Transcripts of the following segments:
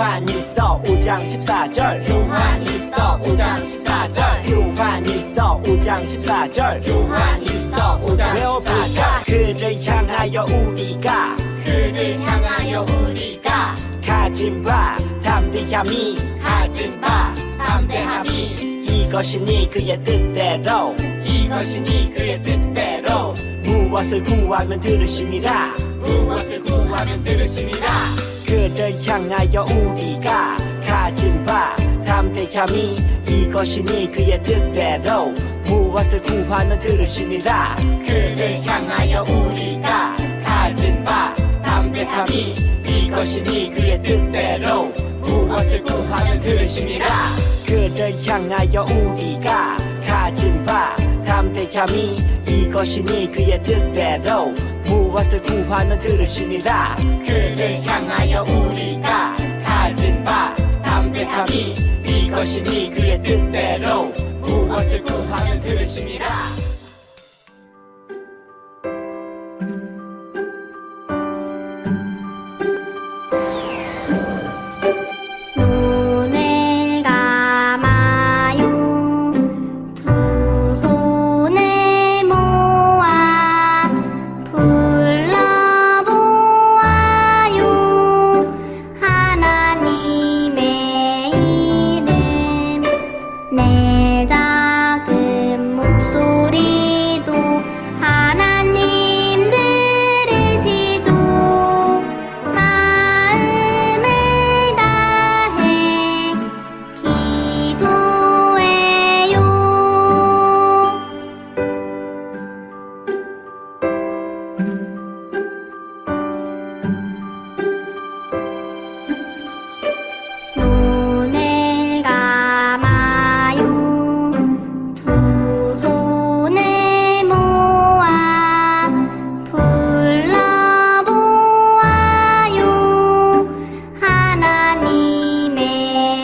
요한일서 5장 14절 요한일서 5장 14절 요한일서 5장 14절 요한일서 5장 외워보자 14절 그를 향하여 우리가 그를 향하여 우리가 가진 바 담대함이 가진 바 담대함이 이것이니 그의 뜻대로 이것이니 그의 뜻대로 무엇을 구하면 들으심이라 무엇을 구하면 들으심이라 그를 향하여 우리가 가진 바 담대함이 이것이니 그의 뜻대로 무엇을 구하면 들으심이라 그를 향하여 우리가 가진 바 담대함이 이것이니 그의 뜻대로 무엇을 구하면 들으심이라 그를 향하여 우리가 가진 바 담대함이 이것이니 그의 뜻대로 무엇을 구하면 들으심이라 그를 향하여 우리가 가진 바 담대함이 이것이니 그의 뜻대로 무엇을 구하면 들으심이라 눈을 감아요 두 손을 모아 불러보아요 하나님의 이름 내 작은 목소리도 하나님 들으시죠 마음을 다해 기도해요 눈을 감아요 두 손을 모아 불러보아요 하나님의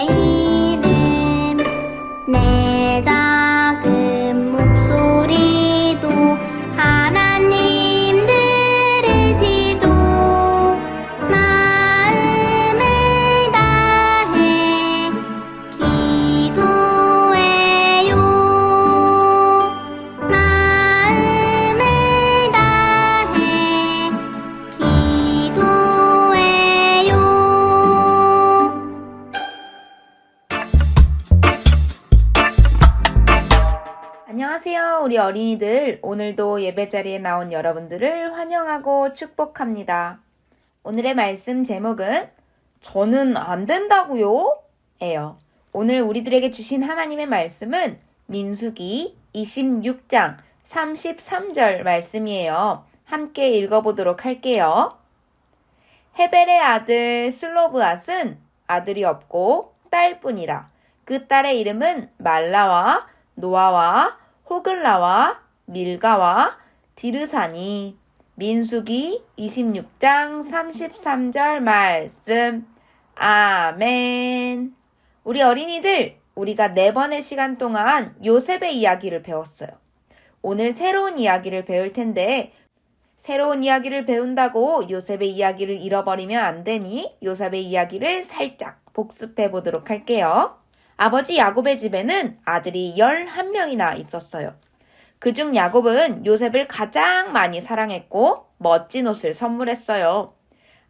이름 내 작은 목소리도 하나님 들으시죠 마음을 다해 기도해요 마음을 다해 기도해요 안녕하세요, 우리 어린이들. 오늘도 예배 자리에 나온 여러분들을 환영하고 축복합니다. 오늘의 말씀 제목은 저는 안 된다고요? 예요. 오늘 우리들에게 주신 하나님의 말씀은 민수기 26장 33절 말씀이에요. 함께 읽어보도록 할게요. 헤벨의 아들 슬로브앗은 아들이 없고 딸뿐이라. 그 딸의 이름은 말라와 노아와 호글라와 밀가와 디르사니. 민수기 26장 33절 말씀. 아멘. 우리 어린이들, 우리가 4번의 시간 동안 요셉의 이야기를 배웠어요. 오늘 새로운 이야기를 배울 텐데, 새로운 이야기를 배운다고 요셉의 이야기를 잃어버리면 안 되니 요셉의 이야기를 살짝 복습해 보도록 할게요. 아버지 야곱의 집에는 아들이 11명이나 있었어요. 그중 야곱은 요셉을 가장 많이 사랑했고 멋진 옷을 선물했어요.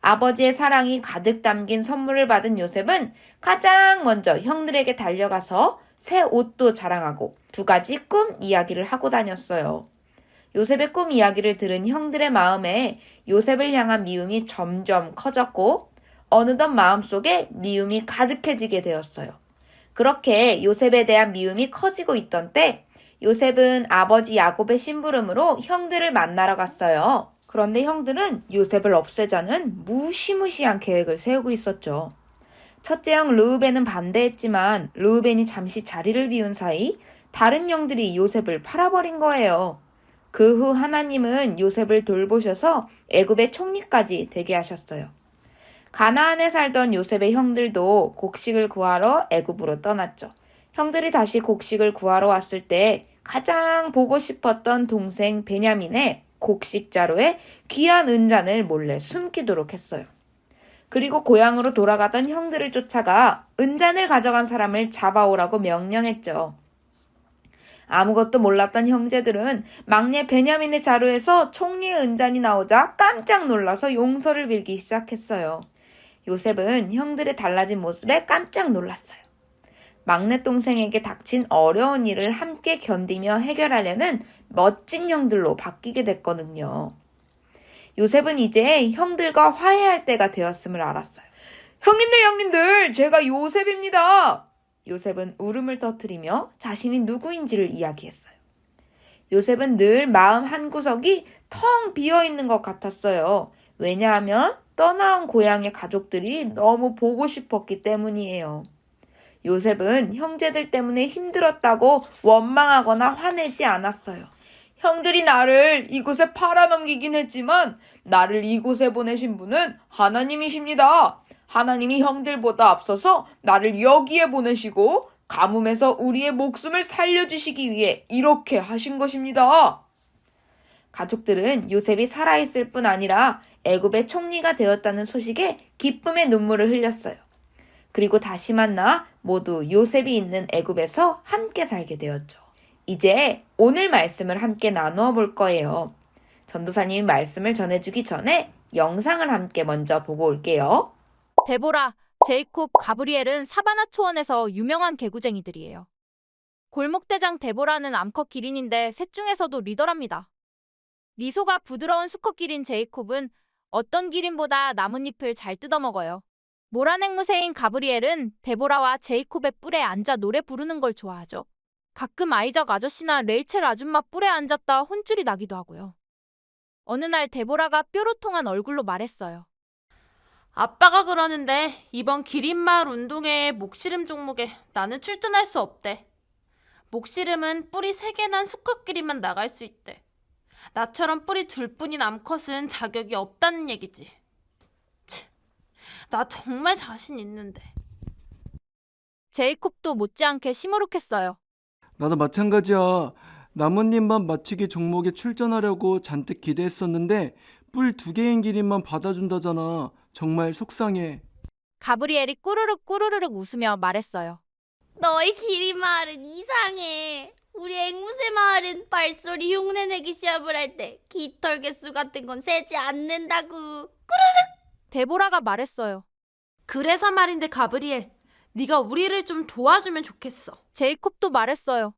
아버지의 사랑이 가득 담긴 선물을 받은 요셉은 가장 먼저 형들에게 달려가서 새 옷도 자랑하고 2가지 꿈 이야기를 하고 다녔어요. 요셉의 꿈 이야기를 들은 형들의 마음에 요셉을 향한 미움이 점점 커졌고 어느덧 마음속에 미움이 가득해지게 되었어요. 그렇게 요셉에 대한 미움이 커지고 있던 때 요셉은 아버지 야곱의 심부름으로 형들을 만나러 갔어요. 그런데 형들은 요셉을 없애자는 무시무시한 계획을 세우고 있었죠. 첫째 형 르우벤은 반대했지만 르우벤이 잠시 자리를 비운 사이 다른 형들이 요셉을 팔아버린 거예요. 그 후 하나님은 요셉을 돌보셔서 애굽의 총리까지 되게 하셨어요. 가나안에 살던 요셉의 형들도 곡식을 구하러 애굽으로 떠났죠. 형들이 다시 곡식을 구하러 왔을 때 가장 보고 싶었던 동생 베냐민의 곡식 자루에 귀한 은잔을 몰래 숨기도록 했어요. 그리고 고향으로 돌아가던 형들을 쫓아가 은잔을 가져간 사람을 잡아오라고 명령했죠. 아무것도 몰랐던 형제들은 막내 베냐민의 자루에서 총리의 은잔이 나오자 깜짝 놀라서 용서를 빌기 시작했어요. 요셉은 형들의 달라진 모습에 깜짝 놀랐어요. 막내 동생에게 닥친 어려운 일을 함께 견디며 해결하려는 멋진 형들로 바뀌게 됐거든요. 요셉은 이제 형들과 화해할 때가 되었음을 알았어요. 형님들, 제가 요셉입니다. 요셉은 울음을 터뜨리며 자신이 누구인지를 이야기했어요. 요셉은 늘 마음 한구석이 텅 비어있는 것 같았어요. 왜냐하면 떠나온 고향의 가족들이 너무 보고 싶었기 때문이에요. 요셉은 형제들 때문에 힘들었다고 원망하거나 화내지 않았어요. 형들이 나를 이곳에 팔아넘기긴 했지만 나를 이곳에 보내신 분은 하나님이십니다. 하나님이 형들보다 앞서서 나를 여기에 보내시고 가뭄에서 우리의 목숨을 살려주시기 위해 이렇게 하신 것입니다. 가족들은 요셉이 살아있을 뿐 아니라 애굽의 총리가 되었다는 소식에 기쁨의 눈물을 흘렸어요. 그리고 다시 만나 모두 요셉이 있는 애굽에서 함께 살게 되었죠. 이제 오늘 말씀을 함께 나누어 볼 거예요. 전도사님이 말씀을 전해주기 전에 영상을 함께 먼저 보고 올게요. 데보라, 제이콥, 가브리엘은 사바나 초원에서 유명한 개구쟁이들이에요. 골목대장 데보라는 암컷 기린인데 셋 중에서도 리더랍니다. 미소가 부드러운 수컷 기린 제이콥은 어떤 기린보다 나뭇잎을 잘 뜯어먹어요. 모란 앵무새인 가브리엘은 데보라와 제이콥의 뿔에 앉아 노래 부르는 걸 좋아하죠. 가끔 아이작 아저씨나 레이첼 아줌마 뿔에 앉았다 혼쭐이 나기도 하고요. 어느 날 데보라가 뾰로통한 얼굴로 말했어요. 아빠가 그러는데 이번 기린마을 운동회의 목씨름 종목에 나는 출전할 수 없대. 목씨름은 뿔이 3개 난 수컷끼리만 나갈 수 있대. 나처럼 뿔이 2뿐인 암컷은 자격이 없다는 얘기지. 나 정말 자신 있는데. 제이콥도 못지않게 시무룩했어요. 나도 마찬가지야. 나뭇잎만 맞추기 종목에 출전하려고 잔뜩 기대했었는데 뿔 2개인 기린만 받아준다잖아. 정말 속상해. 가브리엘이 꾸르륵 꾸르르륵 웃으며 말했어요. 너희 기린 마을은 이상해. 우리 앵무새 마을은 발소리 흉내내기 시합을 할 때 깃털 개수 같은 건 세지 않는다고. 데보라가 말했어요. 그래서 말인데 가브리엘, 네가 우리를 좀 도와주면 좋겠어. 제이콥도 말했어요.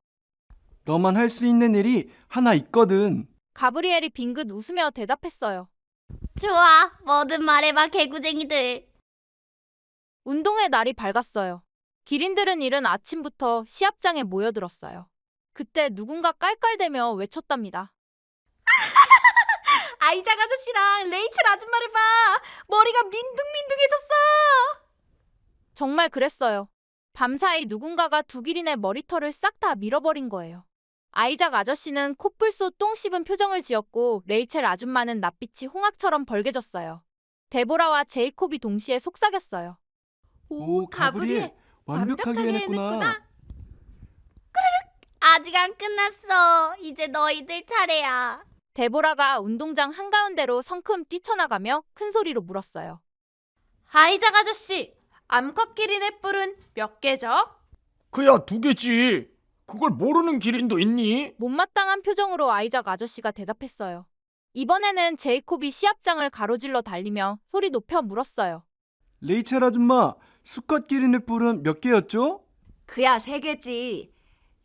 너만 할 수 있는 일이 하나 있거든. 가브리엘이 빙긋 웃으며 대답했어요. 좋아, 뭐든 말해봐 개구쟁이들. 운동회 날이 밝았어요. 기린들은 이른 아침부터 시합장에 모여들었어요. 그때 누군가 깔깔대며 외쳤답니다. 아이작 아저씨랑 레이첼 아줌마를 봐. 머리가 민둥민둥해졌어. 정말 그랬어요. 밤사이 누군가가 두 기린의 머리털을 싹 다 밀어버린 거예요. 아이작 아저씨는 코뿔소 똥 씹은 표정을 지었고 레이첼 아줌마는 낯빛이 홍학처럼 벌개졌어요. 데보라와 제이콥이 동시에 속삭였어요. 오, 가브리엘. 완벽하게 해냈구나. 아직 안 끝났어. 이제 너희들 차례야. 데보라가 운동장 한가운데로 성큼 뛰쳐나가며 큰 소리로 물었어요. 아이작 아저씨, 암컷 기린의 뿔은 몇 개죠? 그야 2개지. 그걸 모르는 기린도 있니? 못마땅한 표정으로 아이작 아저씨가 대답했어요. 이번에는 제이콥이 시합장을 가로질러 달리며 소리 높여 물었어요. 레이첼 아줌마, 수컷 기린의 뿔은 몇 개였죠? 그야 3개지.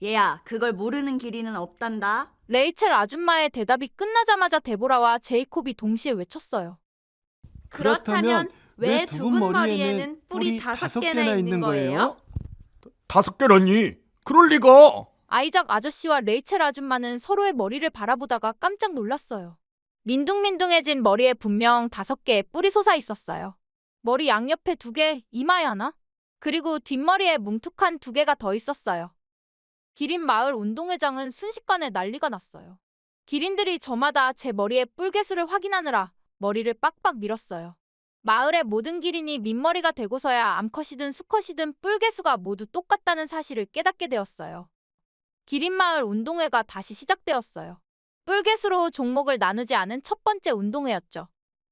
얘야, 그걸 모르는 기린은 없단다. 레이첼 아줌마의 대답이 끝나자마자 데보라와 제이콥이 동시에 외쳤어요. 그렇다면 왜 두 분 머리에는 뿔이 5개나 있는 거예요? 5개라니? 그럴 리가. 아이작 아저씨와 레이첼 아줌마는 서로의 머리를 바라보다가 깜짝 놀랐어요. 민둥민둥해진 머리에 분명 5개의 뿔이 솟아 있었어요. 머리 양옆에 2개, 이마에 하나, 그리고 뒷머리에 뭉툭한 2개가 더 있었어요. 기린 마을 운동회장은 순식간에 난리가 났어요. 기린들이 저마다 제 머리의 뿔 개수를 확인하느라 머리를 빡빡 밀었어요. 마을의 모든 기린이 민머리가 되고서야 암컷이든 수컷이든 뿔 개수가 모두 똑같다는 사실을 깨닫게 되었어요. 기린마을 운동회가 다시 시작되었어요. 뿔 개수로 종목을 나누지 않은 첫 번째 운동회였죠.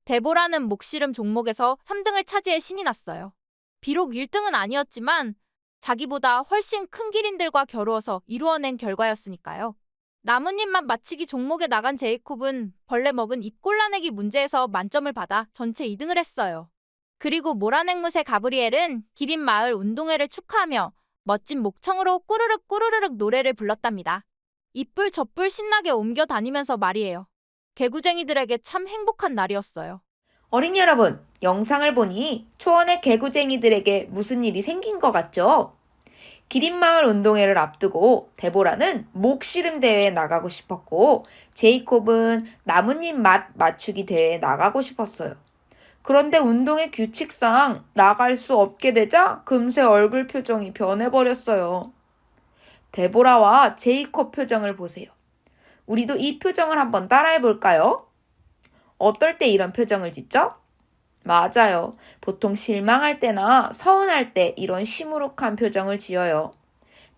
데보라는 목씨름 종목에서 3등을 차지해 신이 났어요. 비록 1등은 아니었지만 자기보다 훨씬 큰 기린들과 겨루어서 이루어낸 결과였으니까요. 나뭇잎만 맞히기 종목에 나간 제이콥은 벌레 먹은 잎 골라내기 문제에서 만점을 받아 전체 2등을 했어요. 그리고 모란앵무새 가브리엘은 기린 마을 운동회를 축하하며 멋진 목청으로 꾸르륵 꾸르르륵 노래를 불렀답니다. 이뿔 저뿔 신나게 옮겨 다니면서 말이에요. 개구쟁이들에게 참 행복한 날이었어요. 어린이 여러분, 영상을 보니 초원의 개구쟁이들에게 무슨 일이 생긴 것 같죠? 기린마을 운동회를 앞두고 데보라는 목씨름 대회에 나가고 싶었고 제이콥은 나뭇잎 맛 맞추기 대회에 나가고 싶었어요. 그런데 운동회 규칙상 나갈 수 없게 되자 금세 얼굴 표정이 변해버렸어요. 데보라와 제이콥 표정을 보세요. 우리도 이 표정을 한번 따라해볼까요? 어떨 때 이런 표정을 짓죠? 맞아요. 보통 실망할 때나 서운할 때 이런 시무룩한 표정을 지어요.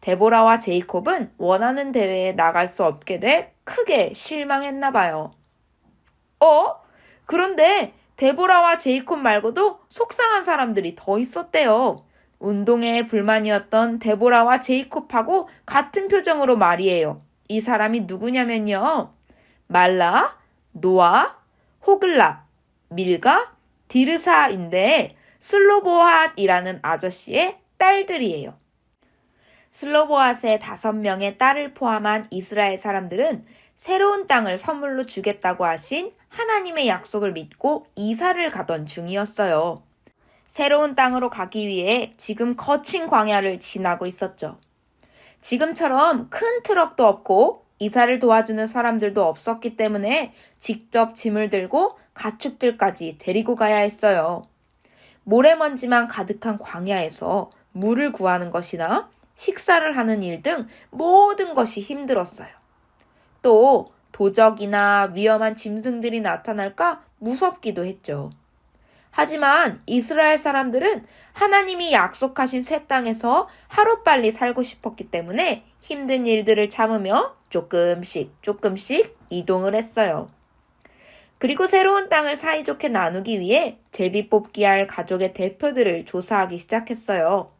데보라와 제이콥은 원하는 대회에 나갈 수 없게 돼 크게 실망했나 봐요. 그런데 데보라와 제이콥 말고도 속상한 사람들이 더 있었대요. 운동회에 불만이었던 데보라와 제이콥하고 같은 표정으로 말이에요. 이 사람이 누구냐면요. 말라, 노아, 호글라, 밀가, 디르사인데 슬로보핫이라는 아저씨의 딸들이에요. 슬로보핫의 5명의 딸을 포함한 이스라엘 사람들은 새로운 땅을 선물로 주겠다고 하신 하나님의 약속을 믿고 이사를 가던 중이었어요. 새로운 땅으로 가기 위해 지금 거친 광야를 지나고 있었죠. 지금처럼 큰 트럭도 없고 이사를 도와주는 사람들도 없었기 때문에 직접 짐을 들고 가축들까지 데리고 가야 했어요. 모래먼지만 가득한 광야에서 물을 구하는 것이나 식사를 하는 일 등 모든 것이 힘들었어요. 또 도적이나 위험한 짐승들이 나타날까 무섭기도 했죠. 하지만 이스라엘 사람들은 하나님이 약속하신 새 땅에서 하루빨리 살고 싶었기 때문에 힘든 일들을 참으며 조금씩 이동을 했어요. 그리고 새로운 땅을 사이좋게 나누기 위해 제비 뽑기 할 가족의 대표들을 조사하기 시작했어요.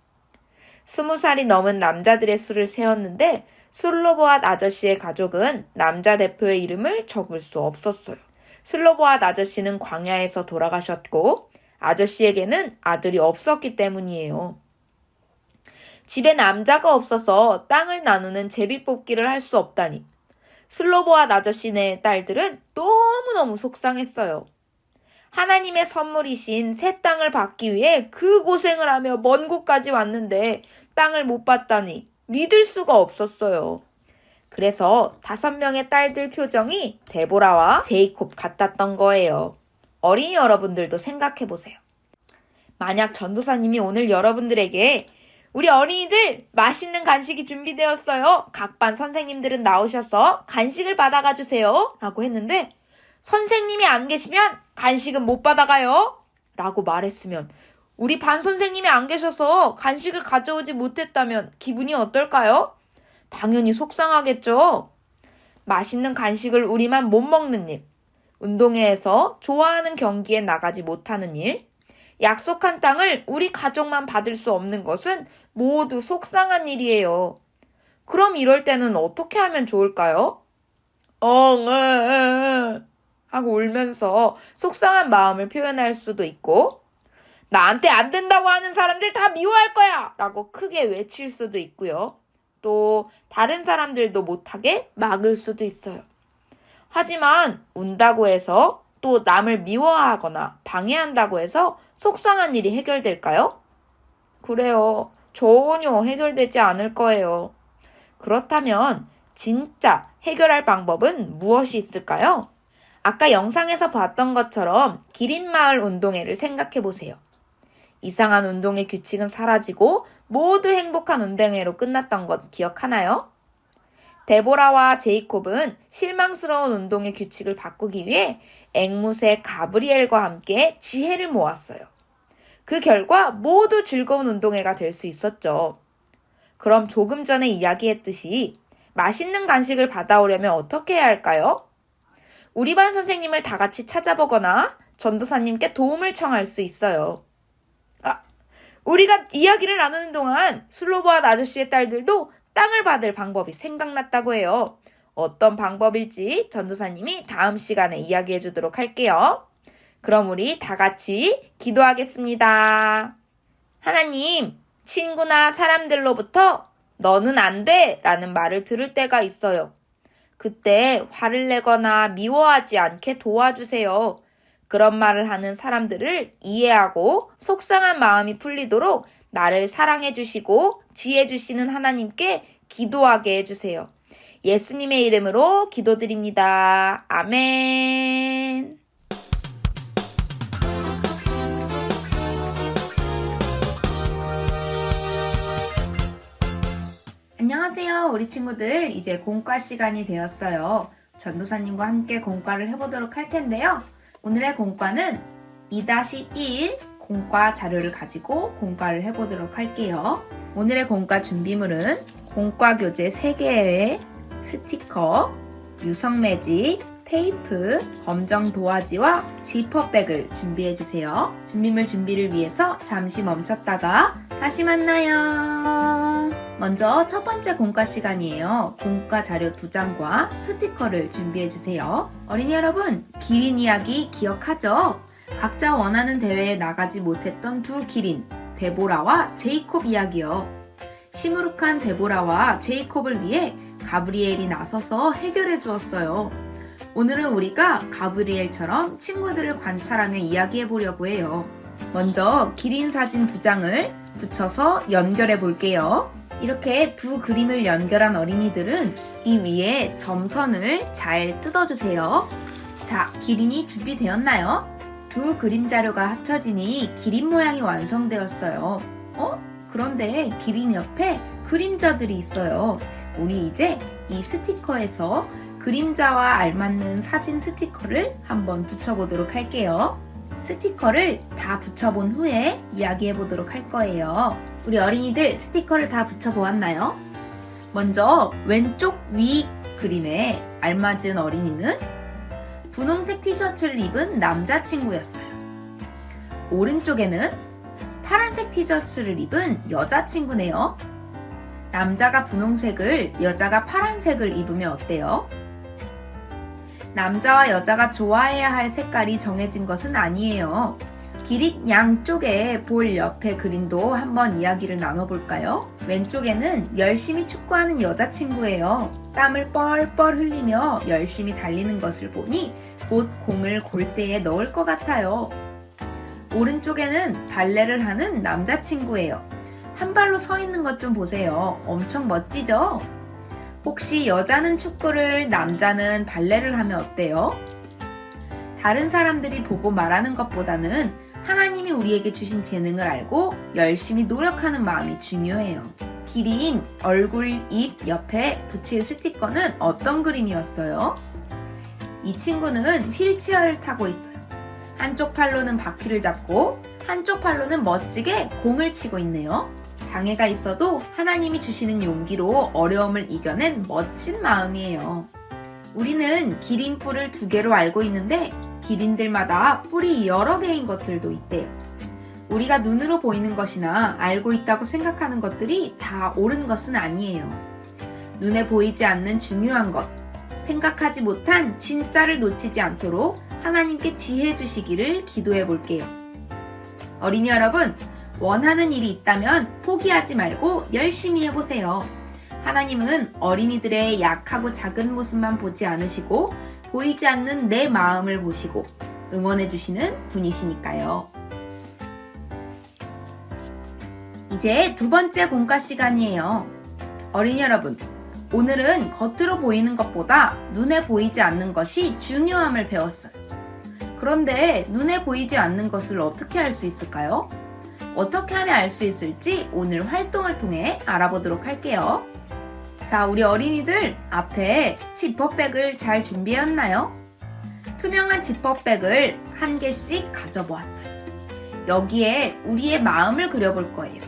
20살이 넘은 남자들의 수를 세었는데 슬로보앗 아저씨의 가족은 남자 대표의 이름을 적을 수 없었어요. 슬로보앗 아저씨는 광야에서 돌아가셨고 아저씨에게는 아들이 없었기 때문이에요. 집에 남자가 없어서 땅을 나누는 제비뽑기를 할 수 없다니 슬로보앗 아저씨네 딸들은 너무너무 속상했어요. 하나님의 선물이신 새 땅을 받기 위해 그 고생을 하며 먼 곳까지 왔는데 땅을 못 받다니 믿을 수가 없었어요. 그래서 5명의 딸들 표정이 데보라와 제이콥 같았던 거예요. 어린이 여러분들도 생각해보세요. 만약 전도사님이 오늘 여러분들에게 우리 어린이들 맛있는 간식이 준비되었어요. 각 반 선생님들은 나오셔서 간식을 받아가 주세요. 라고 했는데 선생님이 안 계시면 간식은 못 받아가요. 라고 말했으면 우리 반 선생님이 안 계셔서 간식을 가져오지 못했다면 기분이 어떨까요? 당연히 속상하겠죠. 맛있는 간식을 우리만 못 먹는 일, 운동회에서 좋아하는 경기에 나가지 못하는 일, 약속한 땅을 우리 가족만 받을 수 없는 것은 모두 속상한 일이에요. 그럼 이럴 때는 어떻게 하면 좋을까요? 하고 울면서 속상한 마음을 표현할 수도 있고 나한테 안 된다고 하는 사람들 다 미워할 거야! 라고 크게 외칠 수도 있고요. 또 다른 사람들도 못하게 막을 수도 있어요. 하지만 운다고 해서 또 남을 미워하거나 방해한다고 해서 속상한 일이 해결될까요? 그래요. 전혀 해결되지 않을 거예요. 그렇다면 진짜 해결할 방법은 무엇이 있을까요? 아까 영상에서 봤던 것처럼 기린마을 운동회를 생각해 보세요. 이상한 운동회 규칙은 사라지고 모두 행복한 운동회로 끝났던 것 기억하나요? 데보라와 제이콥은 실망스러운 운동회 규칙을 바꾸기 위해 앵무새 가브리엘과 함께 지혜를 모았어요. 그 결과 모두 즐거운 운동회가 될 수 있었죠. 그럼 조금 전에 이야기했듯이 맛있는 간식을 받아오려면 어떻게 해야 할까요? 우리 반 선생님을 다 같이 찾아보거나 전도사님께 도움을 청할 수 있어요. 우리가 이야기를 나누는 동안 슬로보아 아저씨의 딸들도 땅을 받을 방법이 생각났다고 해요. 어떤 방법일지 전도사님이 다음 시간에 이야기해 주도록 할게요. 그럼 우리 다 같이 기도하겠습니다. 하나님, 친구나 사람들로부터 너는 안 돼! 라는 말을 들을 때가 있어요. 그때 화를 내거나 미워하지 않게 도와주세요. 그런 말을 하는 사람들을 이해하고 속상한 마음이 풀리도록 나를 사랑해 주시고 지혜 주시는 하나님께 기도하게 해주세요. 예수님의 이름으로 기도드립니다. 아멘. 안녕하세요, 우리 친구들. 이제 공과 시간이 되었어요. 전도사님과 함께 공과를 해보도록 할 텐데요. 오늘의 공과는 2-1 공과 자료를 가지고 공과를 해보도록 할게요. 오늘의 공과 준비물은 공과 교재 3개의 스티커, 유성 매직, 테이프, 검정 도화지와 지퍼백을 준비해주세요. 준비물 준비를 위해서 잠시 멈췄다가 다시 만나요. 먼저 첫 번째 공과 시간이에요. 공과 자료 2장과 스티커를 준비해주세요. 어린이 여러분, 기린 이야기 기억하죠? 각자 원하는 대회에 나가지 못했던 두 기린, 데보라와 제이콥 이야기요. 시무룩한 데보라와 제이콥을 위해 가브리엘이 나서서 해결해 주었어요. 오늘은 우리가 가브리엘처럼 친구들을 관찰하며 이야기해 보려고 해요. 먼저 기린 사진 2장을 붙여서 연결해 볼게요. 이렇게 두 그림을 연결한 어린이들은 이 위에 점선을 잘 뜯어주세요. 자, 기린이 준비되었나요? 두 그림 자료가 합쳐지니 기린 모양이 완성되었어요. 그런데 기린 옆에 그림자들이 있어요. 우리 이제 이 스티커에서 그림자와 알맞는 사진 스티커를 한번 붙여보도록 할게요. 스티커를 다 붙여본 후에 이야기해보도록 할 거예요. 우리 어린이들 스티커를 다 붙여보았나요? 먼저 왼쪽 위 그림에 알맞은 어린이는 분홍색 티셔츠를 입은 남자친구였어요. 오른쪽에는 파란색 티셔츠를 입은 여자친구네요. 남자가 분홍색을, 여자가 파란색을 입으면 어때요? 남자와 여자가 좋아해야 할 색깔이 정해진 것은 아니에요. 기린 양쪽에 볼 옆에 그림도 한번 이야기를 나눠볼까요? 왼쪽에는 열심히 축구하는 여자친구예요. 땀을 뻘뻘 흘리며 열심히 달리는 것을 보니 곧 공을 골대에 넣을 것 같아요. 오른쪽에는 발레를 하는 남자친구예요. 한 발로 서 있는 것 좀 보세요. 엄청 멋지죠? 혹시 여자는 축구를, 남자는 발레를 하면 어때요? 다른 사람들이 보고 말하는 것보다는 하나님이 우리에게 주신 재능을 알고 열심히 노력하는 마음이 중요해요. 기린 얼굴, 입 옆에 붙일 스티커는 어떤 그림이었어요? 이 친구는 휠체어를 타고 있어요. 한쪽 팔로는 바퀴를 잡고 한쪽 팔로는 멋지게 공을 치고 있네요. 장애가 있어도 하나님이 주시는 용기로 어려움을 이겨낸 멋진 마음이에요. 우리는 기린 뿔을 2개로 알고 있는데 기린들마다 뿔이 여러 개인 것들도 있대요. 우리가 눈으로 보이는 것이나 알고 있다고 생각하는 것들이 다 옳은 것은 아니에요. 눈에 보이지 않는 중요한 것, 생각하지 못한 진짜를 놓치지 않도록 하나님께 지혜 주시기를 기도해 볼게요. 어린이 여러분, 원하는 일이 있다면 포기하지 말고 열심히 해보세요. 하나님은 어린이들의 약하고 작은 모습만 보지 않으시고 보이지 않는 내 마음을 보시고 응원해 주시는 분이시니까요. 이제 2번째 공과 시간이에요. 어린이 여러분, 오늘은 겉으로 보이는 것보다 눈에 보이지 않는 것이 중요함을 배웠어요. 그런데 눈에 보이지 않는 것을 어떻게 알 수 있을까요? 어떻게 하면 알 수 있을지 오늘 활동을 통해 알아보도록 할게요. 자, 우리 어린이들 앞에 지퍼백을 잘 준비했나요? 투명한 지퍼백을 1개씩 가져보았어요. 여기에 우리의 마음을 그려볼 거예요.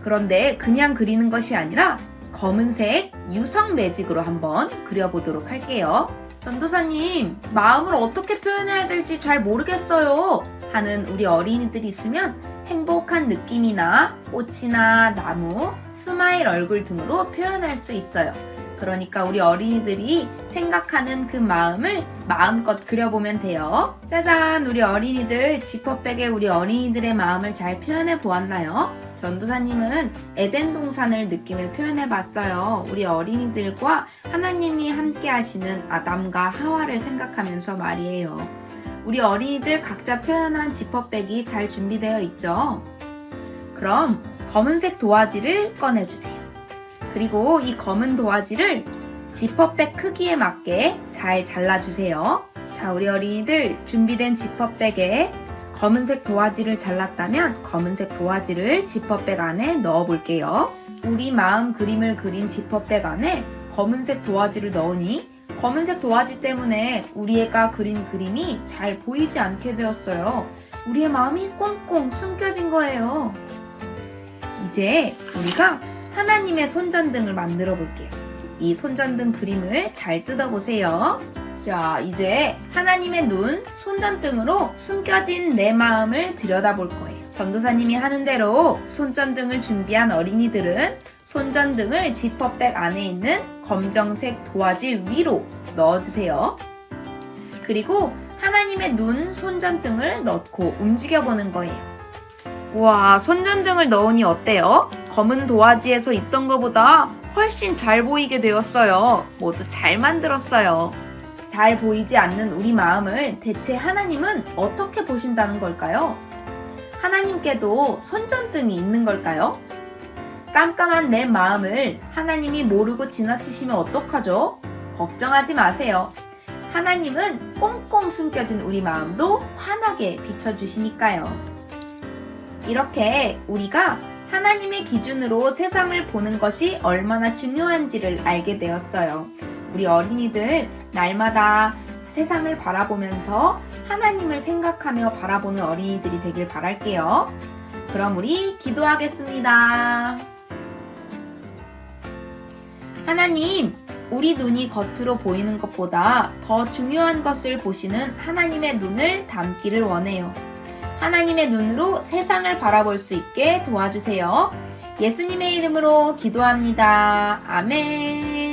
그런데 그냥 그리는 것이 아니라 검은색 유성 매직으로 한번 그려보도록 할게요. 전도사님, 마음을 어떻게 표현해야 될지 잘 모르겠어요 하는 우리 어린이들이 있으면 행복한 느낌이나 꽃이나 나무, 스마일 얼굴 등으로 표현할 수 있어요. 그러니까 우리 어린이들이 생각하는 그 마음을 마음껏 그려보면 돼요. 짜잔! 우리 어린이들 지퍼백에 우리 어린이들의 마음을 잘 표현해 보았나요? 전도사님은 에덴 동산을 느낌을 표현해 봤어요. 우리 어린이들과 하나님이 함께 하시는 아담과 하와를 생각하면서 말이에요. 우리 어린이들 각자 표현한 지퍼백이 잘 준비되어 있죠? 그럼 검은색 도화지를 꺼내주세요. 그리고 이 검은 도화지를 지퍼백 크기에 맞게 잘 잘라주세요. 자, 우리 어린이들 준비된 지퍼백에 검은색 도화지를 잘랐다면 검은색 도화지를 지퍼백 안에 넣어 볼게요. 우리 마음 그림을 그린 지퍼백 안에 검은색 도화지를 넣으니 검은색 도화지 때문에 우리 애가 그린 그림이 잘 보이지 않게 되었어요. 우리의 마음이 꽁꽁 숨겨진 거예요. 이제 우리가 하나님의 손전등을 만들어 볼게요. 이 손전등 그림을 잘 뜯어보세요. 자, 이제 하나님의 눈, 손전등으로 숨겨진 내 마음을 들여다볼 거예요. 전도사님이 하는 대로 손전등을 준비한 어린이들은 손전등을 지퍼백 안에 있는 검정색 도화지 위로 넣어주세요. 그리고 하나님의 눈, 손전등을 넣고 움직여보는 거예요. 우와, 손전등을 넣으니 어때요? 검은 도화지에서 있던 것보다 훨씬 잘 보이게 되었어요. 모두 잘 만들었어요. 잘 보이지 않는 우리 마음을 대체 하나님은 어떻게 보신다는 걸까요? 하나님께도 손전등이 있는 걸까요? 깜깜한 내 마음을 하나님이 모르고 지나치시면 어떡하죠? 걱정하지 마세요. 하나님은 꽁꽁 숨겨진 우리 마음도 환하게 비춰주시니까요. 이렇게 우리가 하나님의 기준으로 세상을 보는 것이 얼마나 중요한지를 알게 되었어요. 우리 어린이들 날마다 세상을 바라보면서 하나님을 생각하며 바라보는 어린이들이 되길 바랄게요. 그럼 우리 기도하겠습니다. 하나님, 우리 눈이 겉으로 보이는 것보다 더 중요한 것을 보시는 하나님의 눈을 담기를 원해요. 하나님의 눈으로 세상을 바라볼 수 있게 도와주세요. 예수님의 이름으로 기도합니다. 아멘.